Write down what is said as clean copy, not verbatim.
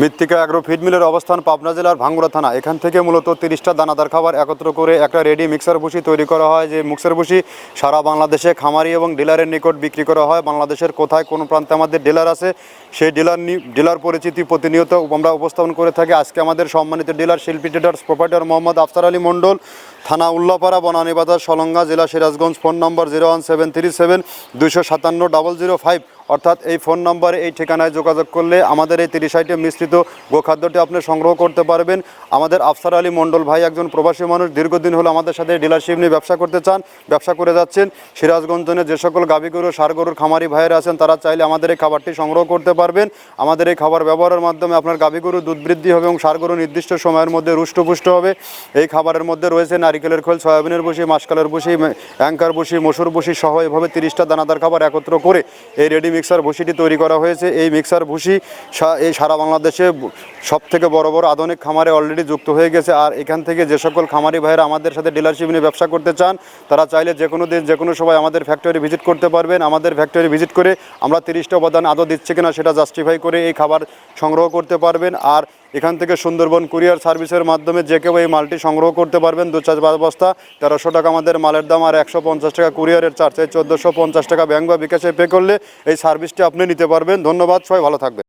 মৃত্তিকা agro feed মিলের অবস্থান পাবনা জেলার ভাঙ্গুড়া থানা। এখান থেকে মূলত 30টা দানাদার খাবার একত্র করে একটা রেডি মিক্সার ভুসি তৈরি করা হয়। যে মিক্সার ভুসি সারা বাংলাদেশে খামারি এবং ডিলারের নিকট বিক্রি করা হয়। বাংলাদেশের কোথায় কোন প্রান্তে আমাদের ডিলার আছে, সেই ডিলার পরিচিতি প্রতিনিয়ত আমরা উপস্থাপন করে থাকি। আজকে আমাদের সম্মানিত ডিলার শিল্পী ট্রেডার্স প্রোপাইটার মোহাম্মদ আফসার আলী মণ্ডল, থানা উল্লাপাড়া, বনানী বাজার, সলঙ্গা, জেলা সিরাজগঞ্জ। ফোন নম্বর 01737 257 005, অর্থাৎ এই ফোন নম্বরে এই ঠিকানায় যোগাযোগ করলে আমাদের এই 30 আইটেম মিশ্রিত গোখাদ্যটি আপনি সংগ্রহ করতে পারবেন। আমাদের আফসার আলী মণ্ডল ভাই একজন প্রবাসী মানুষ, দীর্ঘদিন হলো আমাদের সাথে ডিলারশিপ নিয়ে ব্যবসা করতে চান, ব্যবসা করে যাচ্ছেন। সিরাজগঞ্জ জোনে যে সকল গাভী গরু ষাঁড় গরুর খামারি ভাইয়েরা আছেন তারা চাইলে আমাদের এই খাবারটি সংগ্রহ করতে পারবেন। আমাদের এই খাবার ব্যবহারের মাধ্যমে আপনার গাভী গরু দুধ বৃদ্ধি হবে এবং ষাঁড় গরু নির্দিষ্ট সময়ের মধ্যে রুষ্টপুষ্ট হবে। এই খাবারের মধ্যে রয়েছে নারিকেলের খোল, সয়াবিনের ভুসি, মাসকালের ভুসি, অ্যাঙ্কার ভুসি, মসুর ভুসি সহ এভাবে 30টা দানাদার খাবার একত্র করে এই রেডি মিক্সার ভুসিটি তৈরি করা হয়েছে। এই মিক্সার ভুসি এই সারা বাংলাদেশে সব থেকে বড় বড় আধুনিক খামারে অলরেডি যুক্ত হয়ে গেছে। আর এখান থেকে যে সকল খামারি ভাইয়েরা আমাদের সাথে ডিলারশিপ নিয়ে ব্যবসা করতে চান তারা চাইলে যে কোনো দিন যে কোনো সময় আমাদের ফ্যাক্টরি ভিজিট করতে পারবেন। আমাদের ফ্যাক্টরি ভিজিট করে আমরা 30টা উপাদান আদৌ দিচ্ছে কিনা সেটা জাস্টিফাই করে এই খাবার সংগ্রহ করতে পারবেন। আর এখান থেকে সুন্দরবন কুরিয়ার সার্ভিসের মাধ্যমে যে কেউ এই মালটি সংগ্রহ করতে পারবেন। 2-4 বস্তা 1300 টাকা আমাদের মালের দাম, আর 150 টাকা কুরিয়ারের চার্জ, 1450 টাকা ব্যাংক বা বিকাশে পে করলে এই সার্ভিসটি আপনি নিতে পারবেন। ধন্যবাদ, সবাই ভালো থাকবেন।